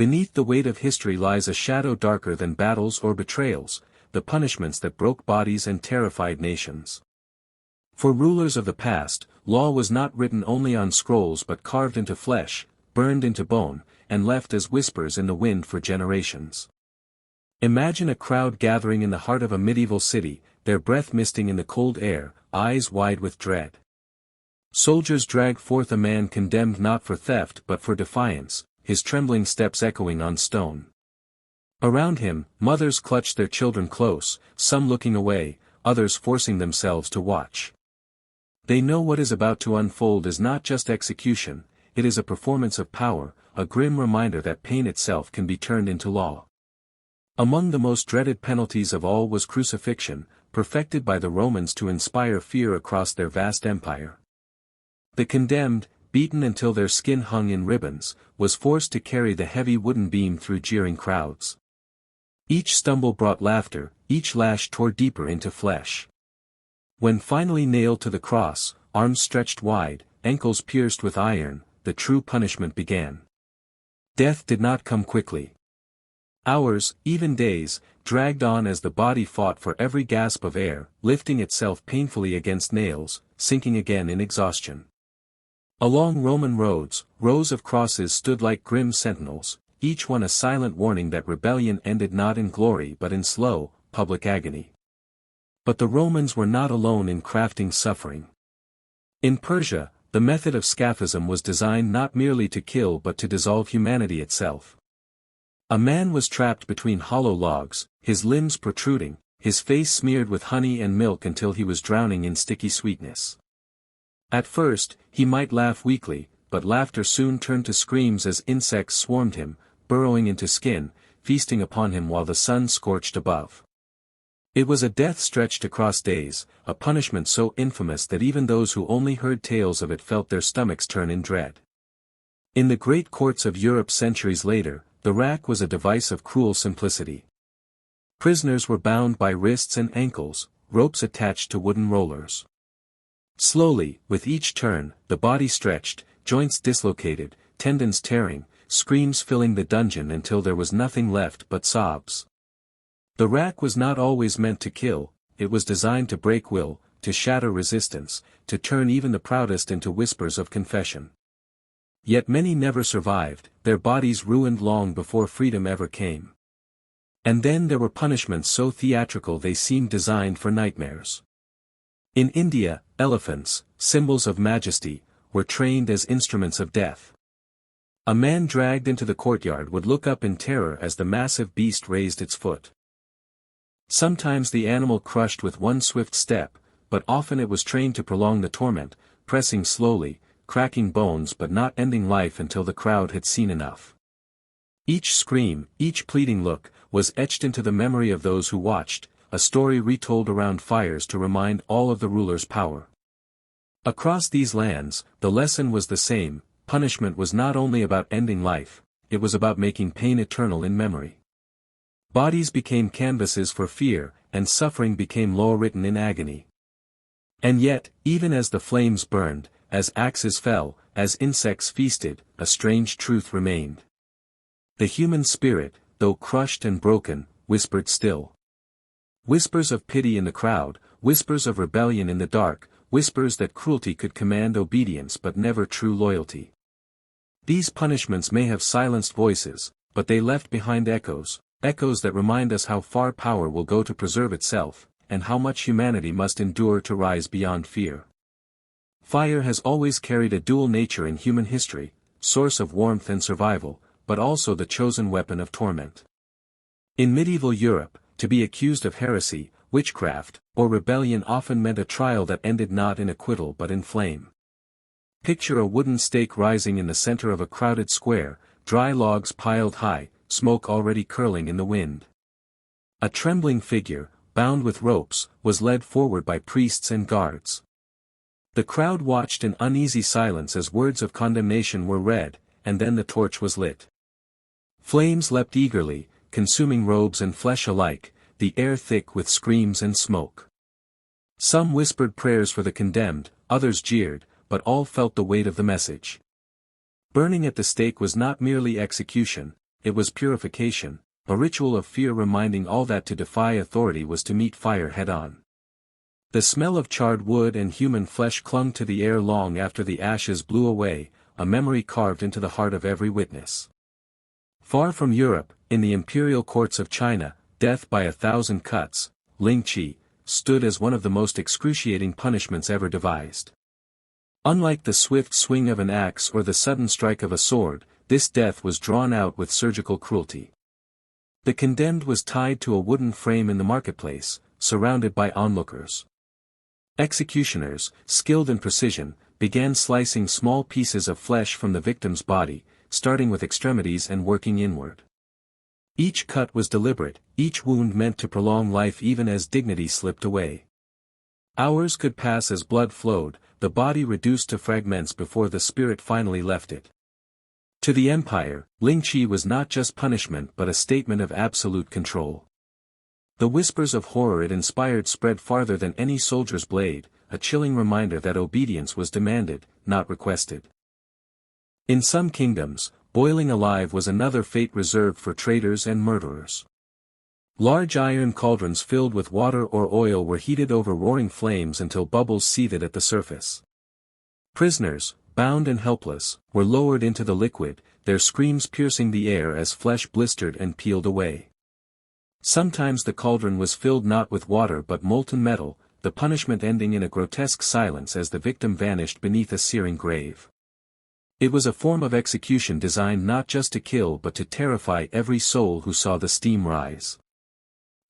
Beneath the weight of history lies a shadow darker than battles or betrayals, the punishments that broke bodies and terrified nations. For rulers of the past, law was not written only on scrolls but carved into flesh, burned into bone, and left as whispers in the wind for generations. Imagine a crowd gathering in the heart of a medieval city, their breath misting in the cold air, eyes wide with dread. Soldiers drag forth a man condemned not for theft but for defiance, his trembling steps echoing on stone. Around him, mothers clutch their children close, some looking away, others forcing themselves to watch. They know what is about to unfold is not just execution, it is a performance of power, a grim reminder that pain itself can be turned into law. Among the most dreaded penalties of all was crucifixion, perfected by the Romans to inspire fear across their vast empire. The condemned, beaten until their skin hung in ribbons, was forced to carry the heavy wooden beam through jeering crowds. Each stumble brought laughter, each lash tore deeper into flesh. When finally nailed to the cross, arms stretched wide, ankles pierced with iron, the true punishment began. Death did not come quickly. Hours, even days, dragged on as the body fought for every gasp of air, lifting itself painfully against nails, sinking again in exhaustion. Along Roman roads, rows of crosses stood like grim sentinels, each one a silent warning that rebellion ended not in glory but in slow, public agony. But the Romans were not alone in crafting suffering. In Persia, the method of scaphism was designed not merely to kill but to dissolve humanity itself. A man was trapped between hollow logs, his limbs protruding, his face smeared with honey and milk until he was drowning in sticky sweetness. At first, he might laugh weakly, but laughter soon turned to screams as insects swarmed him, burrowing into skin, feasting upon him while the sun scorched above. It was a death stretched across days, a punishment so infamous that even those who only heard tales of it felt their stomachs turn in dread. In the great courts of Europe centuries later, the rack was a device of cruel simplicity. Prisoners were bound by wrists and ankles, ropes attached to wooden rollers. Slowly, with each turn, the body stretched, joints dislocated, tendons tearing, screams filling the dungeon until there was nothing left but sobs. The rack was not always meant to kill, it was designed to break will, to shatter resistance, to turn even the proudest into whispers of confession. Yet many never survived, their bodies ruined long before freedom ever came. And then there were punishments so theatrical they seemed designed for nightmares. In India, elephants, symbols of majesty, were trained as instruments of death. A man dragged into the courtyard would look up in terror as the massive beast raised its foot. Sometimes the animal crushed with one swift step, but often it was trained to prolong the torment, pressing slowly, cracking bones but not ending life until the crowd had seen enough. Each scream, each pleading look, was etched into the memory of those who watched, a story retold around fires to remind all of the ruler's power. Across these lands, the lesson was the same, punishment was not only about ending life, it was about making pain eternal in memory. Bodies became canvases for fear, and suffering became law written in agony. And yet, even as the flames burned, as axes fell, as insects feasted, a strange truth remained. The human spirit, though crushed and broken, whispered still. Whispers of pity in the crowd, whispers of rebellion in the dark, whispers that cruelty could command obedience but never true loyalty. These punishments may have silenced voices, but they left behind echoes, echoes that remind us how far power will go to preserve itself, and how much humanity must endure to rise beyond fear. Fire has always carried a dual nature in human history, source of warmth and survival, but also the chosen weapon of torment. In medieval Europe, to be accused of heresy, witchcraft, or rebellion often meant a trial that ended not in acquittal but in flame. Picture a wooden stake rising in the center of a crowded square, dry logs piled high, smoke already curling in the wind. A trembling figure, bound with ropes, was led forward by priests and guards. The crowd watched in uneasy silence as words of condemnation were read, and then the torch was lit. Flames leapt eagerly, consuming robes and flesh alike, the air thick with screams and smoke. Some whispered prayers for the condemned, others jeered, but all felt the weight of the message. Burning at the stake was not merely execution, it was purification, a ritual of fear reminding all that to defy authority was to meet fire head-on. The smell of charred wood and human flesh clung to the air long after the ashes blew away, a memory carved into the heart of every witness. Far from Europe, in the imperial courts of China, death by 1,000 cuts, Ling Chi, stood as one of the most excruciating punishments ever devised. Unlike the swift swing of an axe or the sudden strike of a sword, this death was drawn out with surgical cruelty. The condemned was tied to a wooden frame in the marketplace, surrounded by onlookers. Executioners, skilled in precision, began slicing small pieces of flesh from the victim's body, starting with extremities and working inward. Each cut was deliberate, each wound meant to prolong life even as dignity slipped away. Hours could pass as blood flowed, the body reduced to fragments before the spirit finally left it. To the empire, Ling Chi was not just punishment but a statement of absolute control. The whispers of horror it inspired spread farther than any soldier's blade, a chilling reminder that obedience was demanded, not requested. In some kingdoms, boiling alive was another fate reserved for traitors and murderers. Large iron cauldrons filled with water or oil were heated over roaring flames until bubbles seethed at the surface. Prisoners, bound and helpless, were lowered into the liquid, their screams piercing the air as flesh blistered and peeled away. Sometimes the cauldron was filled not with water but molten metal, the punishment ending in a grotesque silence as the victim vanished beneath a searing grave. It was a form of execution designed not just to kill but to terrify every soul who saw the steam rise.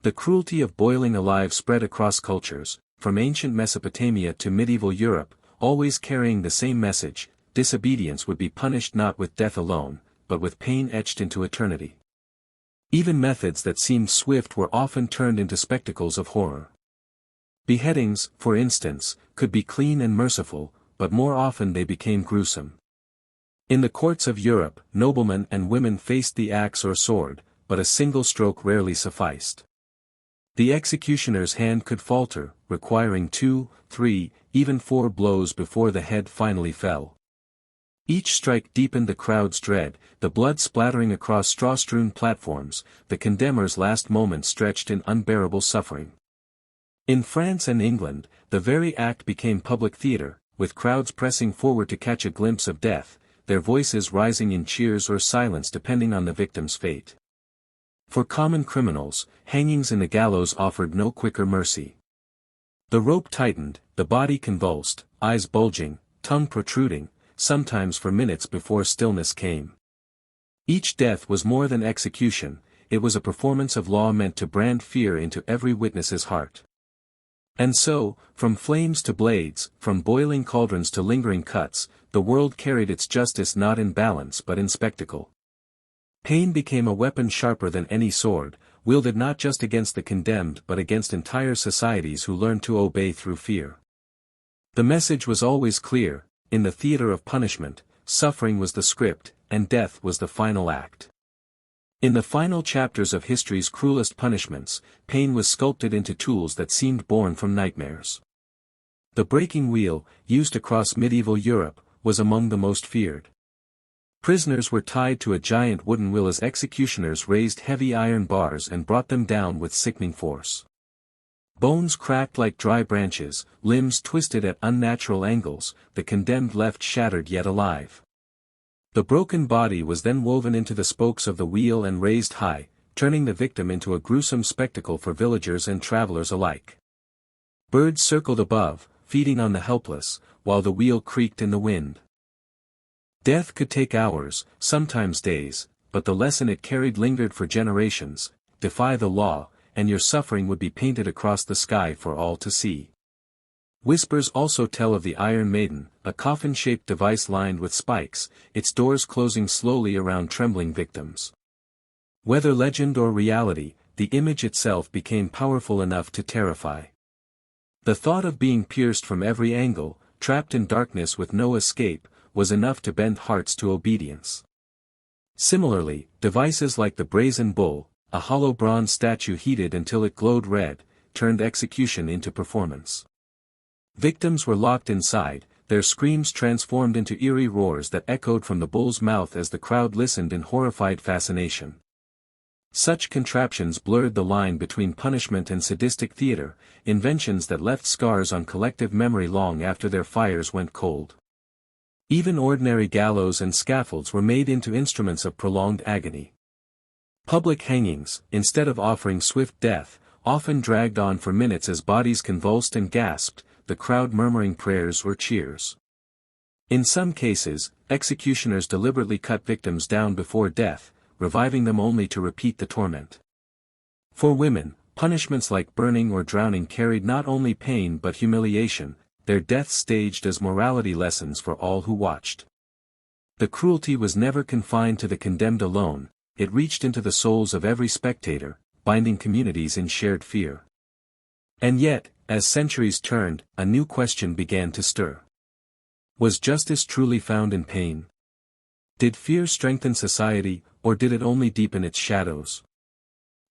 The cruelty of boiling alive spread across cultures, from ancient Mesopotamia to medieval Europe, always carrying the same message: disobedience would be punished not with death alone, but with pain etched into eternity. Even methods that seemed swift were often turned into spectacles of horror. Beheadings, for instance, could be clean and merciful, but more often they became gruesome. In the courts of Europe, noblemen and women faced the axe or sword, but a single stroke rarely sufficed. The executioner's hand could falter, requiring 2, 3, even 4 blows before the head finally fell. Each strike deepened the crowd's dread, the blood splattering across straw-strewn platforms, the condemner's last moments stretched in unbearable suffering. In France and England, the very act became public theater, with crowds pressing forward to catch a glimpse of death, their voices rising in cheers or silence depending on the victim's fate. For common criminals, hangings in the gallows offered no quicker mercy. The rope tightened, the body convulsed, eyes bulging, tongue protruding, sometimes for minutes before stillness came. Each death was more than execution, it was a performance of law meant to brand fear into every witness's heart. And so, from flames to blades, from boiling cauldrons to lingering cuts, the world carried its justice not in balance but in spectacle. Pain became a weapon sharper than any sword, wielded not just against the condemned but against entire societies who learned to obey through fear. The message was always clear: in the theater of punishment, suffering was the script, and death was the final act. In the final chapters of history's cruelest punishments, pain was sculpted into tools that seemed born from nightmares. The breaking wheel, used across medieval Europe, was among the most feared. Prisoners were tied to a giant wooden wheel as executioners raised heavy iron bars and brought them down with sickening force. Bones cracked like dry branches, limbs twisted at unnatural angles, the condemned left shattered yet alive. The broken body was then woven into the spokes of the wheel and raised high, turning the victim into a gruesome spectacle for villagers and travelers alike. Birds circled above, feeding on the helpless, while the wheel creaked in the wind. Death could take hours, sometimes days, but the lesson it carried lingered for generations: defy the law, and your suffering would be painted across the sky for all to see. Whispers also tell of the Iron Maiden, a coffin-shaped device lined with spikes, its doors closing slowly around trembling victims. Whether legend or reality, the image itself became powerful enough to terrify. The thought of being pierced from every angle, trapped in darkness with no escape, was enough to bend hearts to obedience. Similarly, devices like the Brazen Bull, a hollow bronze statue heated until it glowed red, turned execution into performance. Victims were locked inside, their screams transformed into eerie roars that echoed from the bull's mouth as the crowd listened in horrified fascination. Such contraptions blurred the line between punishment and sadistic theater, inventions that left scars on collective memory long after their fires went cold. Even ordinary gallows and scaffolds were made into instruments of prolonged agony. Public hangings, instead of offering swift death, often dragged on for minutes as bodies convulsed and gasped, the crowd murmuring prayers or cheers. In some cases, executioners deliberately cut victims down before death, reviving them only to repeat the torment. For women, punishments like burning or drowning carried not only pain but humiliation, their deaths staged as morality lessons for all who watched. The cruelty was never confined to the condemned alone, it reached into the souls of every spectator, binding communities in shared fear. And yet, as centuries turned, a new question began to stir. Was justice truly found in pain? Did fear strengthen society, or did it only deepen its shadows?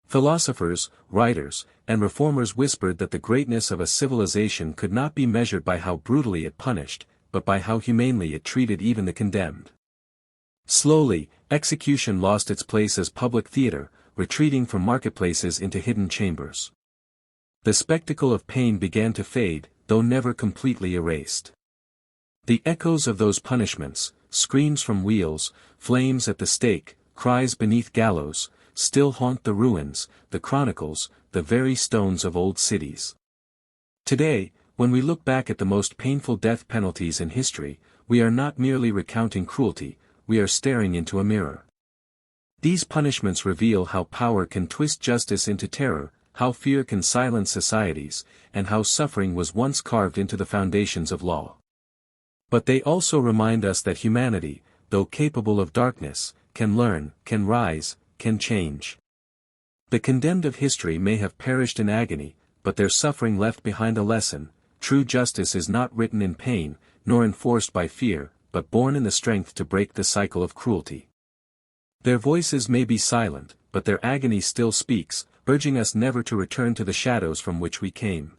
Philosophers, writers, and reformers whispered that the greatness of a civilization could not be measured by how brutally it punished, but by how humanely it treated even the condemned. Slowly, execution lost its place as public theater, retreating from marketplaces into hidden chambers. The spectacle of pain began to fade, though never completely erased. The echoes of those punishments, screams from wheels, flames at the stake, cries beneath gallows, still haunt the ruins, the chronicles, the very stones of old cities. Today, when we look back at the most painful death penalties in history, we are not merely recounting cruelty, we are staring into a mirror. These punishments reveal how power can twist justice into terror, how fear can silence societies, and how suffering was once carved into the foundations of law. But they also remind us that humanity, though capable of darkness, can learn, can rise, can change. The condemned of history may have perished in agony, but their suffering left behind a lesson: true justice is not written in pain, nor enforced by fear, but born in the strength to break the cycle of cruelty. Their voices may be silent, but their agony still speaks, urging us never to return to the shadows from which we came.